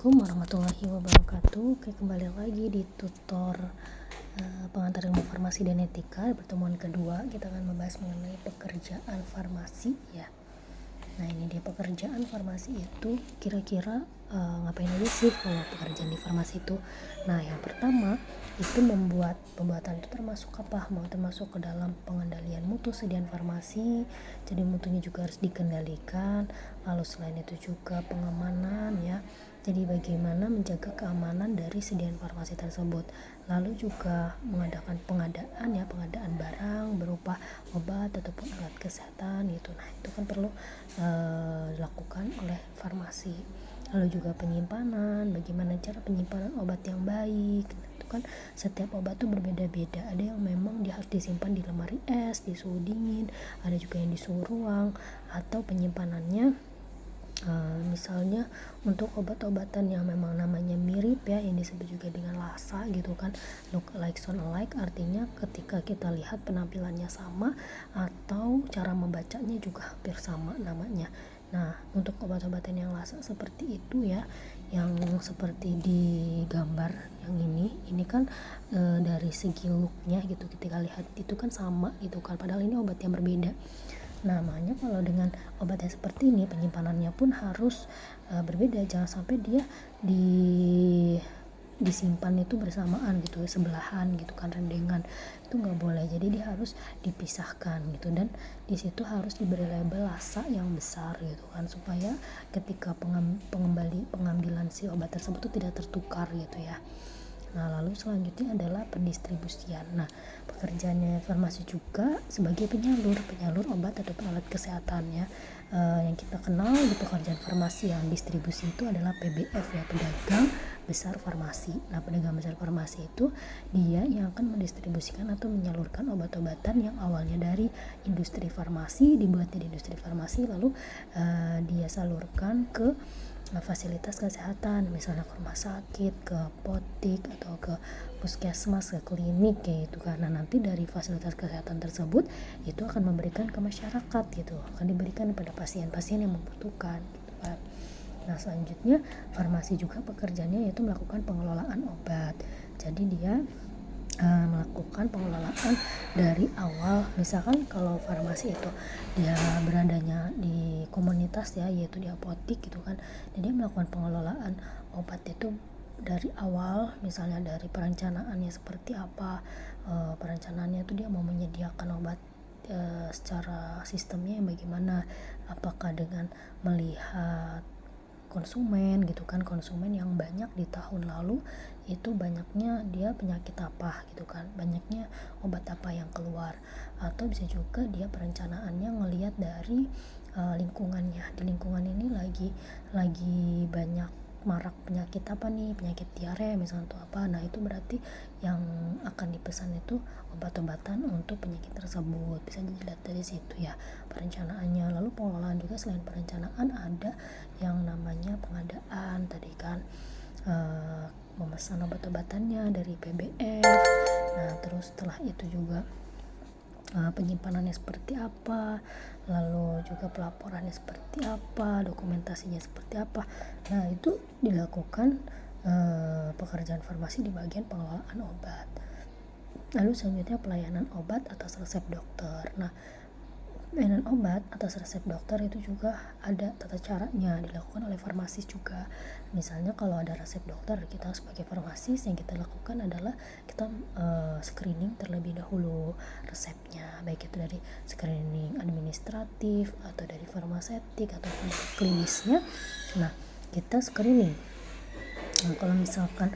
Assalamualaikum warahmatullahi wabarakatuh. Oke, kembali lagi di tutor pengantar ilmu farmasi dan etika. Pertemuan kedua kita akan membahas mengenai pekerjaan farmasi ya. Nah, ini dia pekerjaan farmasi itu kira-kira ngapain aja sih kalau pekerjaan di farmasi itu. Nah, yang pertama itu pembuatan itu termasuk apa? Termasuk ke dalam pengendalian mutu sediaan farmasi. Jadi mutunya juga harus dikendalikan. Lalu selain itu juga pengamanan ya. Jadi bagaimana menjaga keamanan dari sediaan farmasi tersebut. Lalu juga mengadakan pengadaan barang berupa obat ataupun alat kesehatan gitu. Nah, itu kan perlu dilakukan oleh farmasi. Lalu juga penyimpanan, bagaimana cara penyimpanan obat yang baik. Nah, itu kan setiap obat tuh berbeda-beda. Ada yang memang dia harus disimpan di lemari es, di suhu dingin, ada juga yang di suhu ruang, atau penyimpanannya misalnya untuk obat-obatan yang memang namanya mirip ya, yang disebut juga dengan LASA gitu kan, look alike sound alike, artinya ketika kita lihat penampilannya sama atau cara membacanya juga hampir sama namanya. Nah, untuk obat-obatan yang LASA seperti itu ya, yang seperti di gambar yang ini kan dari segi looknya gitu, ketika lihat itu kan sama gitu kan, padahal ini obat yang berbeda. Nah, makanya kalau dengan obat yang seperti ini penyimpanannya pun harus berbeda, jangan sampai dia disimpan itu bersamaan gitu, sebelahan gitu kan, rendengan, itu nggak boleh. Jadi dia harus dipisahkan gitu, dan di situ harus diberi label LASA yang besar gitu kan, supaya ketika pengambilan si obat tersebut itu tidak tertukar gitu ya. Nah, lalu selanjutnya adalah pendistribusian. Nah, pekerjaannya farmasi juga sebagai penyalur obat ataupun alat kesehatan ya. Yang kita kenal di pekerjaan farmasi yang distribusi itu adalah PBF ya, pedagang besar farmasi. Nah, pedagang besar farmasi itu dia yang akan mendistribusikan atau menyalurkan obat-obatan yang awalnya dari industri farmasi, dibuatnya di industri farmasi, lalu dia salurkan ke fasilitas kesehatan, misalnya ke rumah sakit, ke apotik, atau ke puskesmas, ke klinik kayak gitu kan. Nah, nanti dari fasilitas kesehatan tersebut itu akan memberikan ke masyarakat gitu, akan diberikan kepada pasien-pasien yang membutuhkan gitu kan. Nah, selanjutnya farmasi juga pekerjaannya yaitu melakukan pengelolaan obat. Jadi dia melakukan pengelolaan dari awal. Misalkan kalau farmasi itu dia beradanya di komunitas ya, yaitu di apotik gitu kan, jadi dia melakukan pengelolaan obat itu dari awal, misalnya dari perencanaannya seperti apa, perencanaannya itu dia mau menyediakan obat secara sistemnya yang bagaimana, apakah dengan melihat konsumen gitu kan, konsumen yang banyak di tahun lalu itu banyaknya dia penyakit apa gitu kan, banyaknya obat apa yang keluar, atau bisa juga dia perencanaannya ngelihat dari lingkungannya, di lingkungan ini lagi banyak marak penyakit apa nih, penyakit diare misalnya atau apa. Nah, itu berarti yang akan dipesan itu obat-obatan untuk penyakit tersebut, bisa dilihat dari situ ya perencanaannya. Lalu pengelolaan juga, selain perencanaan ada yang namanya pengadaan tadi kan, memesan obat-obatannya dari PBF. Nah, terus setelah itu juga penyimpanannya seperti apa, lalu juga pelaporannya seperti apa, dokumentasinya seperti apa. Nah, itu dilakukan pekerjaan farmasi di bagian pengelolaan obat. Lalu selanjutnya pelayanan obat atas resep dokter. Nah, pelayanan obat atas resep dokter itu juga ada tata caranya, dilakukan oleh farmasis juga. Misalnya kalau ada resep dokter, kita sebagai farmasis yang kita lakukan adalah kita screening terlebih dahulu resepnya, baik itu dari screening administratif atau dari farmasetik ataupun dari klinisnya. Nah, kita screening. Nah, kalau misalkan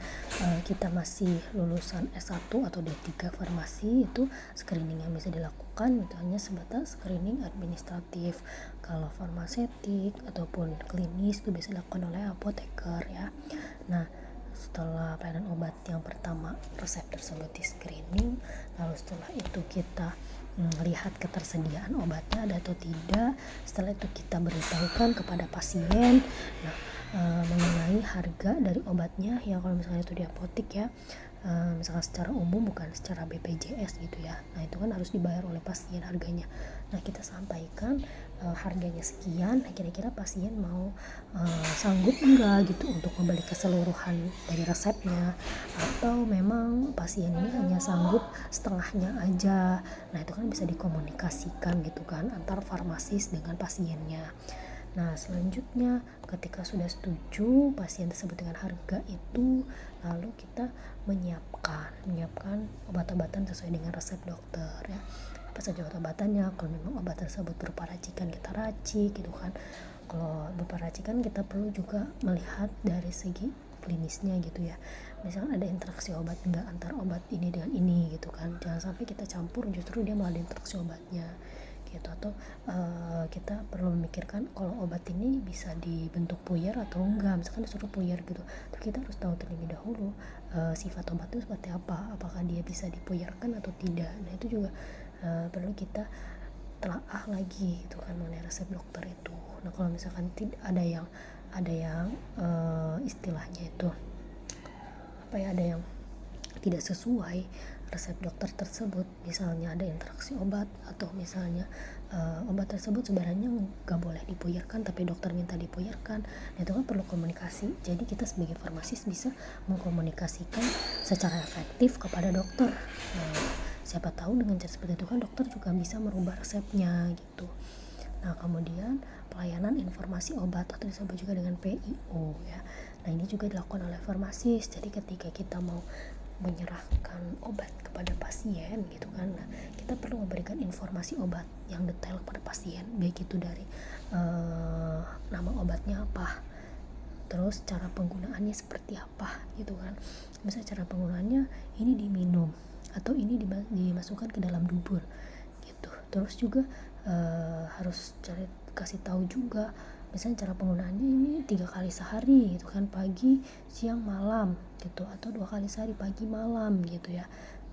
kita masih lulusan S1 atau D3 farmasi, itu screening yang bisa dilakukan itu hanya sebatas screening administratif. Kalau farmasetik ataupun klinis itu bisa dilakukan oleh apoteker ya. Nah, setelah pelayanan obat yang pertama, resep tersebut di screening, lalu setelah itu kita melihat ketersediaan obatnya ada atau tidak. Setelah itu kita beritahukan kepada pasien mengenai harga dari obatnya ya, kalau misalnya itu di apotik ya, misalkan secara umum bukan secara BPJS gitu ya. Nah itu kan harus dibayar oleh pasien harganya. Nah kita sampaikan harganya sekian, nah kira-kira pasien mau sanggup enggak gitu untuk membeli keseluruhan dari resepnya, atau memang pasien ini hanya sanggup setengahnya aja. Nah itu kan bisa dikomunikasikan gitu kan antar farmasis dengan pasiennya. Nah selanjutnya ketika sudah setuju pasien tersebut dengan harga itu, lalu kita menyiapkan obat-obatan sesuai dengan resep dokter ya. Apa saja obat-obatannya, kalau memang obat tersebut berupa racikan kita racik gitu kan. Kalau berupa racikan kita perlu juga melihat dari segi klinisnya gitu ya. Misalkan ada interaksi obat enggak antar obat ini dengan ini gitu kan. Jangan sampai kita campur justru dia malah ada interaksi obatnya gitu. Atau kita perlu memikirkan kalau obat ini bisa dibentuk puyer atau enggak, misalkan disuruh puyer gitu, terus kita harus tahu terlebih dahulu sifat obat itu seperti apa, apakah dia bisa dipuyerkan atau tidak. Nah itu juga perlu kita telaah lagi gitu kan mengenai resep dokter itu. Nah kalau misalkan ada yang istilahnya itu apa ya, ada yang tidak sesuai resep dokter tersebut, misalnya ada interaksi obat atau misalnya obat tersebut sebenarnya nggak boleh dipuyerkan tapi dokter minta dipuyerkan. Nah itu kan perlu komunikasi, jadi kita sebagai farmasis bisa mengkomunikasikan secara efektif kepada dokter. Siapa tahu dengan cara seperti itu kan dokter juga bisa merubah resepnya gitu. Nah kemudian pelayanan informasi obat atau disebut juga dengan PIO ya. Nah ini juga dilakukan oleh farmasis. Jadi ketika kita mau menyerahkan obat kepada pasien gitu kan, nah, kita perlu memberikan informasi obat yang detail kepada pasien, baik itu dari nama obatnya apa, terus cara penggunaannya seperti apa gitu kan. Misalnya cara penggunaannya ini diminum atau ini dimasukkan ke dalam dubur gitu. Terus juga harus kasih tahu juga misalnya cara penggunaannya ini 3 kali sehari gitu kan, pagi, siang, malam gitu, atau 2 kali sehari pagi malam gitu ya.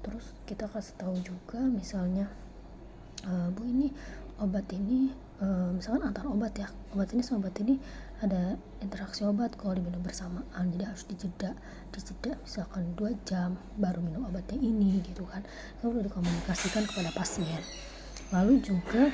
Terus kita kasih tahu juga misalnya Bu ini obat ini misalkan antar obat ya, obat ini sama obat ini ada interaksi obat kalau diminum bersamaan, jadi harus dijeda misalkan 2 jam baru minum obatnya ini gitu kan. Itu perlu dikomunikasikan kepada pasien. Lalu juga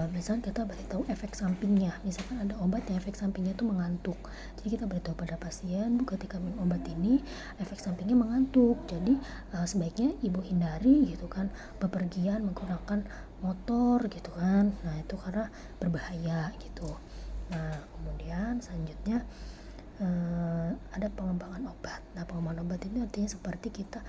misalkan kita beritahu efek sampingnya, misalkan ada obat yang efek sampingnya itu mengantuk, jadi kita beritahu pada pasien, Bu ketika minum obat ini efek sampingnya mengantuk, jadi sebaiknya ibu hindari gitu kan bepergian menggunakan motor gitu kan. Nah itu karena berbahaya gitu. Nah kemudian selanjutnya ada pengembangan obat. Nah pengembangan obat ini artinya seperti kita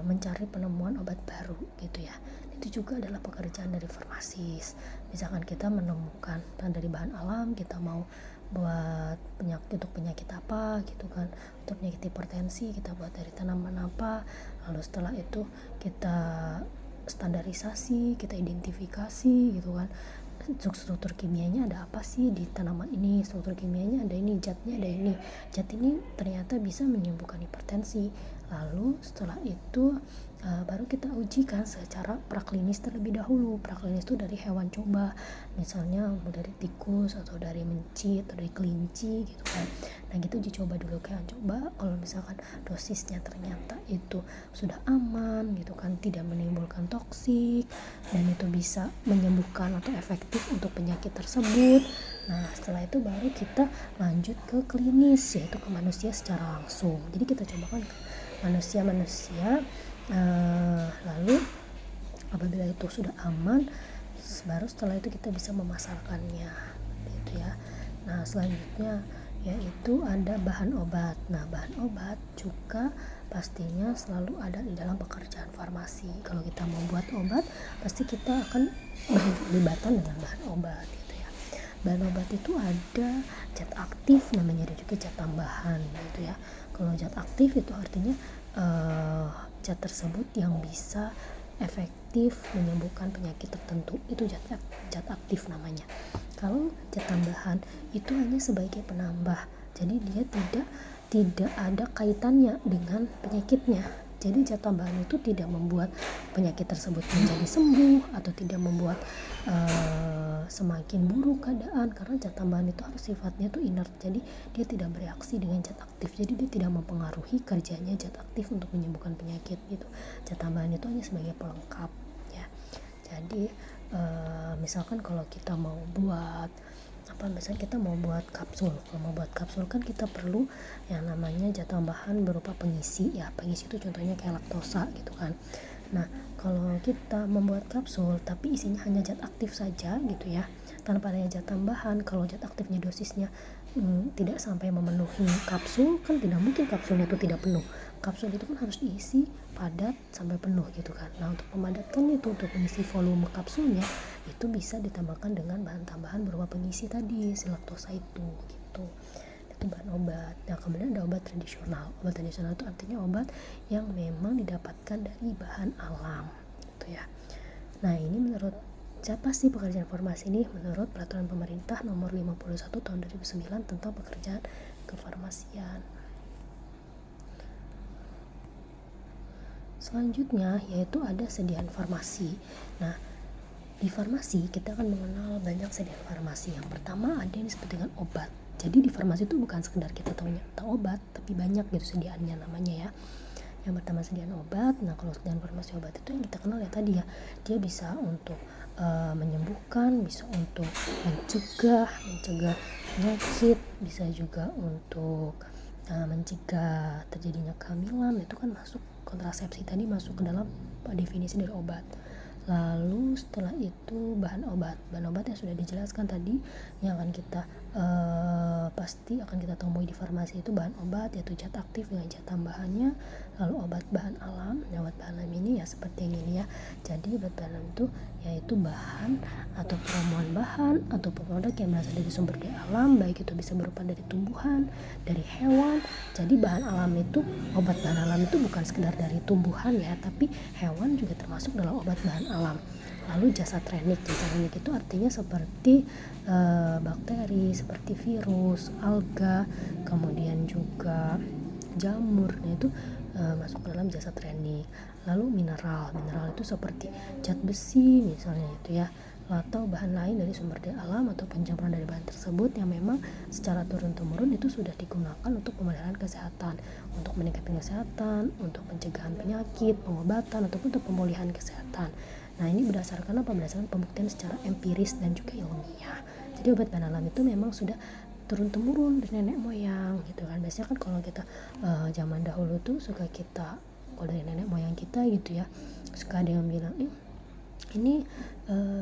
mencari penemuan obat baru gitu ya. Itu juga adalah pekerjaan dari farmasis. Misalkan kita menemukan dari bahan alam, kita mau buat penyakit apa gitu kan, untuk penyakit hipertensi kita buat dari tanaman apa, lalu setelah itu kita standarisasi, kita identifikasi gitu kan, struktur kimianya ada apa sih di tanaman ini, struktur kimianya ada ini, zatnya ada ini, zat ini ternyata bisa menyembuhkan hipertensi. Lalu setelah itu baru kita ujikan secara praklinis terlebih dahulu. Praklinis itu dari hewan coba, misalnya dari tikus atau dari mencit atau dari kelinci gitu kan. Nah gitu uji coba dulu ke hewan coba. Kalau misalkan dosisnya ternyata itu sudah aman gitu kan, tidak menimbulkan toksik dan itu bisa menyembuhkan atau efektif untuk penyakit tersebut. Nah setelah itu baru kita lanjut ke klinis, yaitu ke manusia secara langsung. Jadi kita cobakan ke manusia, lalu apabila itu sudah aman, baru setelah itu kita bisa memasarkannya gitu ya. Nah selanjutnya yaitu ada bahan obat. Nah bahan obat juga pastinya selalu ada di dalam pekerjaan farmasi. Kalau kita mau buat obat, pasti kita akan berlibatan dengan bahan obat gitu ya. Bahan obat itu ada zat aktif namanya, ada juga zat tambahan gitu ya. Kalau zat aktif itu artinya zat tersebut yang bisa efektif menyembuhkan penyakit tertentu, itu zat aktif namanya. Kalau zat tambahan itu hanya sebagai penambah, jadi dia tidak ada kaitannya dengan penyakitnya. Jadi zat tambahan itu tidak membuat penyakit tersebut menjadi sembuh atau tidak membuat semakin buruk keadaan, karena zat tambahan itu harus sifatnya tuh inert, jadi dia tidak bereaksi dengan zat aktif, jadi dia tidak mempengaruhi kerjanya zat aktif untuk menyembuhkan penyakit gitu. Zat tambahan itu hanya sebagai pelengkap ya. Jadi misalkan kalau kita mau buat misalnya kita mau buat kapsul. Kalau mau buat kapsul kan kita perlu yang namanya zat tambahan berupa pengisi ya. Pengisi itu contohnya kayak laktosa gitu kan. Nah, kalau kita membuat kapsul tapi isinya hanya zat aktif saja gitu ya, tanpa adanya zat tambahan, kalau zat aktifnya dosisnya tidak sampai memenuhi kapsul, kan tidak mungkin kapsulnya itu tidak penuh. Kapsul itu kan harus diisi padat sampai penuh gitu kan. Nah, untuk memadatkan itu, untuk mengisi volume kapsulnya, itu bisa ditambahkan dengan bahan tambahan berupa pengisi tadi, si laktosa itu gitu. Itu bahan obat. Nah, kemudian ada obat tradisional. Obat tradisional itu artinya obat yang memang didapatkan dari bahan alam gitu ya. Nah, ini menurut siapa sih pekerjaan farmasi ini? Menurut peraturan pemerintah nomor 51 tahun 2009 tentang pekerjaan kefarmasian. Selanjutnya yaitu ada sediaan farmasi. Nah, di farmasi kita akan mengenal banyak sediaan farmasi. Yang pertama ada yang disebut dengan obat. Jadi di farmasi itu bukan sekedar kita tahu obat, tapi banyak gitu sediaannya namanya ya. Yang pertama sediaan obat. Nah, kalau sediaan farmasi obat itu yang kita kenal ya tadi ya, dia bisa untuk menyembuhkan, bisa untuk mencegah penyakit, bisa juga untuk mencegah terjadinya kehamilan. Itu kan masuk, kontrasepsi tadi masuk ke dalam definisi dari obat. Lalu setelah itu bahan obat yang sudah dijelaskan tadi yang akan kita pasti akan kita temui di farmasi itu bahan obat, yaitu zat aktif dengan zat tambahannya. Lalu obat bahan alam. Nah, obat bahan alam ini ya seperti yang ini ya. Jadi obat bahan alam itu yaitu bahan atau ramuan bahan atau produk yang berasal dari sumber daya alam, baik itu bisa berupa dari tumbuhan, dari hewan. Jadi bahan alam itu, obat bahan alam itu bukan sekedar dari tumbuhan ya, tapi hewan juga termasuk dalam obat bahan alam. Lalu jasa trenik itu artinya seperti bakteri, seperti virus, alga, kemudian juga jamur. Nah, itu masuk ke dalam jasa trenik. Lalu mineral itu seperti zat besi misalnya itu ya, atau bahan lain dari sumber daya alam atau pencampuran dari bahan tersebut yang memang secara turun-temurun itu sudah digunakan untuk pemeliharaan kesehatan, untuk meningkatkan kesehatan, untuk pencegahan penyakit, pengobatan, ataupun untuk pemulihan kesehatan. Nah, ini berdasarkan apa? Berdasarkan pembuktian secara empiris dan juga ilmiah. Jadi obat bahan alam itu memang sudah turun-temurun dari nenek moyang gitu kan. Biasanya kan kalau kita zaman dahulu tuh suka kita, kalau dari nenek moyang kita gitu ya, suka ada yang bilang ini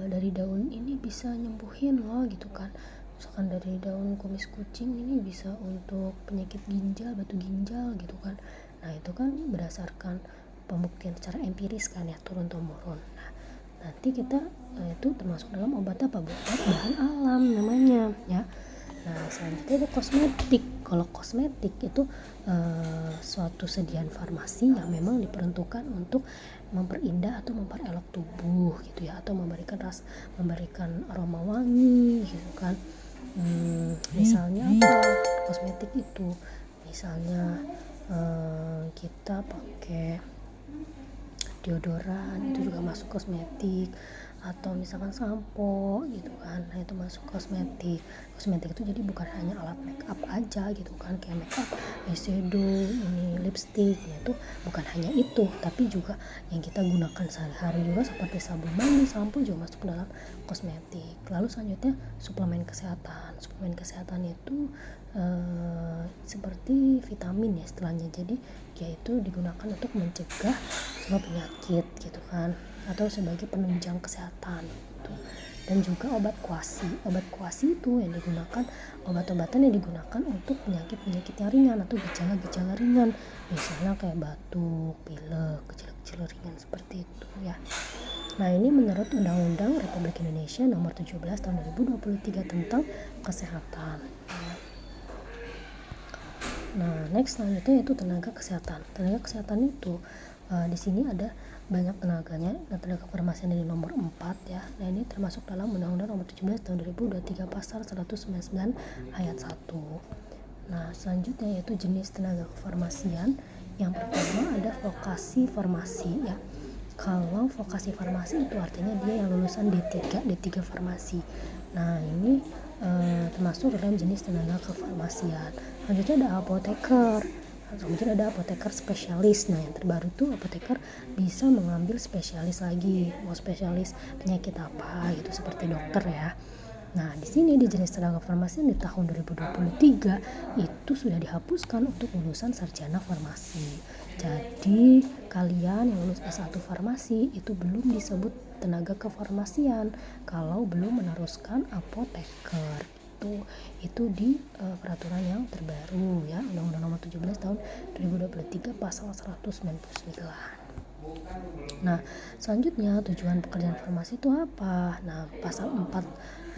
dari daun ini bisa nyembuhin loh gitu kan. Misalkan dari daun kumis kucing ini bisa untuk penyakit ginjal, batu ginjal gitu kan. Nah, itu kan berdasarkan pembuktian secara empiris kan ya, turun-temurun. Nah, nanti kita itu termasuk dalam obat apa? Obat bahan alam namanya ya. Nah, selanjutnya itu kosmetik. Kalau kosmetik itu suatu sediaan farmasi yang memang diperuntukkan untuk memperindah atau memperelok tubuh gitu ya, atau memberikan aroma wangi gitu kan. Misalnya apa kosmetik itu? Misalnya kita pakai deodoran, itu juga masuk kosmetik, atau misalkan sampo gitu kan. Nah, itu masuk kosmetik itu jadi bukan hanya alat make up aja gitu kan, kayak make up, eyeshadow, ini lipstick. Nah, itu bukan hanya itu, tapi juga yang kita gunakan sehari-hari juga seperti sabun mandi, sampo juga masuk dalam kosmetik. Lalu selanjutnya suplemen kesehatan itu seperti vitamin ya istilahnya. Jadi yaitu digunakan untuk mencegah sebuah penyakit gitu kan, atau sebagai penunjang kesehatan gitu. Dan juga obat kuasi itu yang digunakan, obat-obatan yang digunakan untuk penyakit yang ringan atau gejala-gejala ringan, misalnya kayak batuk, pilek, gejala-gejala ringan seperti itu ya. Nah, ini menurut Undang-Undang Republik Indonesia nomor 17 tahun 2023 tentang kesehatan. Nah, next selanjutnya yaitu tenaga kesehatan. Tenaga kesehatan itu di sini ada banyak tenaganya. Nah, tenaga kefarmasian dari nomor 4 ya. Nah, ini termasuk dalam Undang-Undang nomor 17 tahun 2023 pasal 199 ayat 1. Nah, selanjutnya yaitu jenis tenaga kefarmasian. Yang pertama ada vokasi farmasi ya. Kalau vokasi farmasi itu artinya dia yang lulusan D3 farmasi. Nah ini termasuk dalam jenis tenaga kefarmasian. Selanjutnya ada apoteker. Kemudian ada apoteker spesialis. Nah yang terbaru tuh apoteker bisa mengambil spesialis lagi, mau spesialis penyakit apa gitu, seperti dokter ya. Nah di sini di jenis tenaga farmasi di tahun 2023 itu sudah dihapuskan untuk lulusan sarjana farmasi. Jadi kalian yang lulus S1 farmasi itu belum disebut tenaga kefarmasian kalau belum meneruskan apoteker. Itu di peraturan yang terbaru ya, Undang-Undang Nomor 17 tahun 2023 pasal 199. Nah, selanjutnya tujuan pekerjaan farmasi itu apa? Nah, pasal 4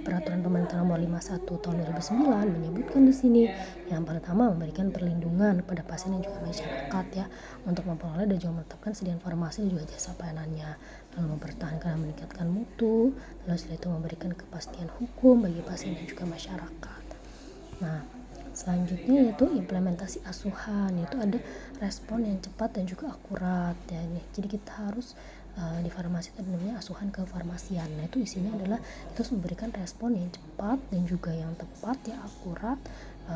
Peraturan Pemerintah Nomor 51 tahun 2009 menyebutkan di sini yang pertama memberikan perlindungan kepada pasien dan juga masyarakat ya, untuk memperoleh dan juga menetapkan sediaan farmasi dan juga jasa pelayanannya, lalu mempertahankan dan meningkatkan mutu, lalu setelah itu memberikan kepastian hukum bagi pasien dan juga masyarakat. Nah, selanjutnya yaitu implementasi asuhan, yaitu ada respon yang cepat dan juga akurat ya ini. Jadi kita harus di farmasi itu namanya asuhan kefarmasian. Nah itu isinya adalah itu memberikan respon yang cepat dan juga yang tepat ya, akurat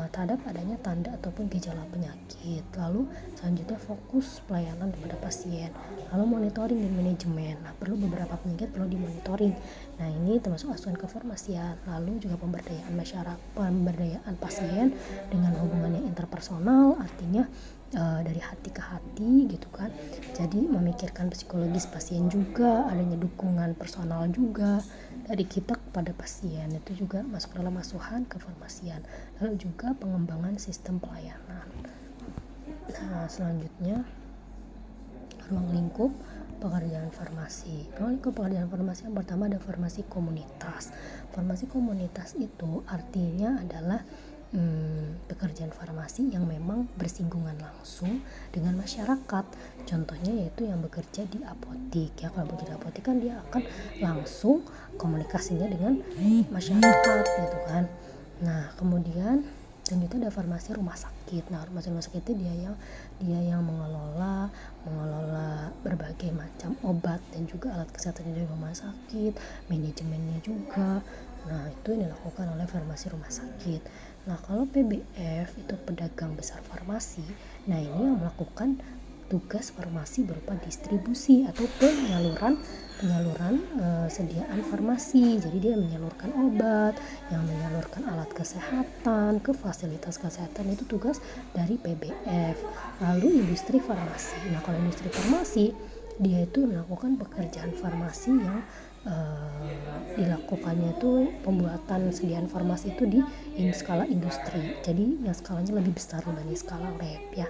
terhadap adanya tanda ataupun gejala penyakit. Lalu selanjutnya fokus pelayanan kepada pasien, lalu monitoring dan manajemen. Nah perlu beberapa penyakit perlu dimonitoring. Nah ini termasuk asuhan kefarmasian. Lalu juga pemberdayaan masyarakat, pemberdayaan pasien dengan hubungan yang interpersonal, artinya dari hati ke hati gitu kan. Jadi memikirkan psikologis pasien juga, adanya dukungan personal juga dari kita kepada pasien, itu juga masuk dalam asuhan kefarmasian. Lalu juga pengembangan sistem pelayanan. Nah selanjutnya ruang lingkup pekerjaan farmasi. Ruang lingkup pekerjaan farmasi yang pertama ada farmasi komunitas. Farmasi komunitas itu artinya adalah pekerjaan farmasi yang memang bersinggungan langsung dengan masyarakat. Contohnya yaitu yang bekerja di apotik ya. Kalau bekerja di apotik kan dia akan langsung komunikasinya dengan masyarakat gitu kan. Nah kemudian selanjutnya ada farmasi rumah sakit. Nah farmasi rumah sakit itu dia yang mengelola berbagai macam obat dan juga alat kesehatan dari rumah sakit, manajemennya juga. Nah itu yang dilakukan oleh farmasi rumah sakit. Nah kalau PBF itu pedagang besar farmasi, nah ini yang melakukan tugas farmasi berupa distribusi atau penyaluran sediaan farmasi. Jadi dia menyalurkan obat, yang menyalurkan alat kesehatan ke fasilitas kesehatan, itu tugas dari PBF. Lalu industri farmasi. Nah kalau industri farmasi dia itu melakukan pekerjaan farmasi yang dilakukannya itu pembuatan sediaan farmasi itu di skala industri, jadi yang skalanya lebih besar dibanding skala lab ya.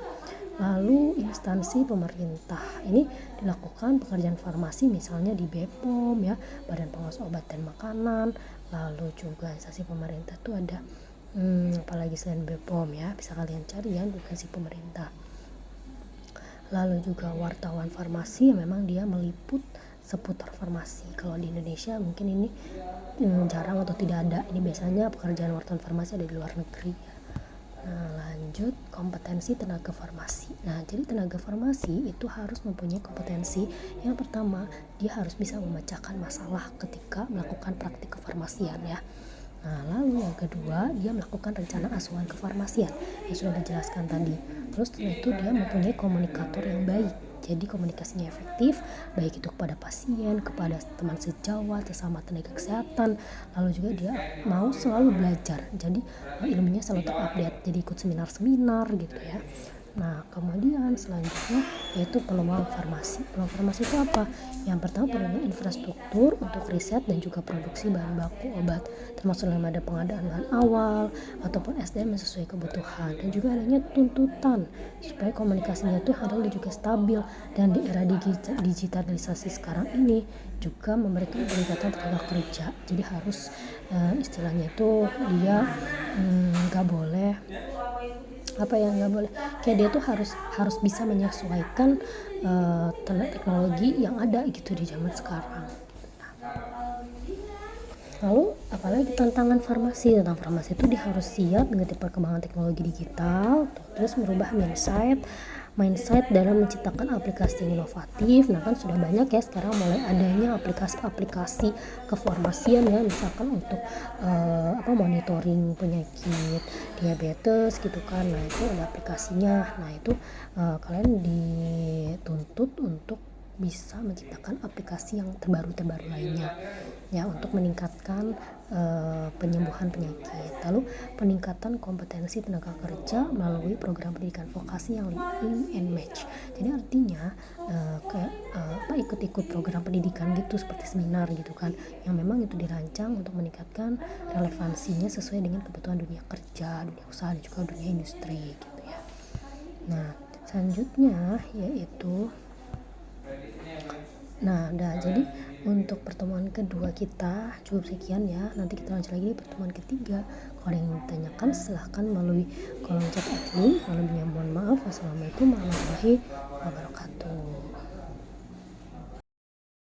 Lalu instansi pemerintah ini dilakukan pekerjaan farmasi misalnya di BPOM ya, Badan Pengawas Obat dan Makanan. Lalu juga instansi pemerintah itu ada apalagi selain BPOM ya, bisa kalian cari ya instansi pemerintah. Lalu juga wartawan farmasi yang memang dia meliput seputar farmasi. Kalau di Indonesia mungkin ini jarang atau tidak ada. Ini biasanya pekerjaan wartawan farmasi ada di luar negeri. Nah lanjut kompetensi tenaga farmasi. Nah jadi tenaga farmasi itu harus mempunyai kompetensi. Yang pertama dia harus bisa memecahkan masalah ketika melakukan praktik kefarmasian ya. Nah lalu yang kedua dia melakukan rencana asuhan kefarmasian yang sudah dijelaskan tadi. Terus setelah itu dia mempunyai komunikator yang baik. Jadi komunikasinya efektif, baik itu kepada pasien, kepada teman sejawat, sesama tenaga kesehatan. Lalu juga dia mau selalu belajar, jadi ilmunya selalu terupdate, jadi ikut seminar-seminar gitu ya. Nah kemudian selanjutnya yaitu peluang farmasi. Peluang farmasi itu apa? Yang pertama perlunya infrastruktur untuk riset dan juga produksi bahan baku obat, termasuk dalam ada pengadaan bahan awal ataupun SDM yang sesuai kebutuhan, dan juga adanya tuntutan supaya komunikasinya itu handal dan juga stabil. Dan di era digitalisasi sekarang ini juga memberikan peningkatan tenaga kerja, jadi harus istilahnya itu dia nggak boleh kayak dia tuh harus bisa menyesuaikan teknologi yang ada gitu di zaman sekarang. Lalu apalagi tantangan farmasi itu dia harus siap mengikuti perkembangan teknologi digital, terus merubah mindset, mindset dalam menciptakan aplikasi inovatif. Nah kan sudah banyak ya sekarang mulai adanya aplikasi-aplikasi kefarmasian ya, misalkan untuk monitoring penyakit diabetes gitu kan. Nah itu ada aplikasinya. Nah itu kalian dituntut untuk bisa menciptakan aplikasi yang terbaru lainnya ya, untuk meningkatkan penyembuhan penyakit. Lalu peningkatan kompetensi tenaga kerja melalui program pendidikan vokasi yang link and match. Jadi artinya ikut-ikut program pendidikan gitu seperti seminar gitu kan, yang memang itu dirancang untuk meningkatkan relevansinya sesuai dengan kebutuhan dunia kerja, dunia usaha dan juga dunia industri gitu ya. Nah selanjutnya yaitu jadi untuk pertemuan kedua kita cukup sekian ya. Nanti kita lanjut lagi di pertemuan ketiga. Kalau yang ditanyakan silahkan melalui kolom chat admin. Kalau lebihnya mohon maaf. Wassalamualaikum warahmatullahi wabarakatuh.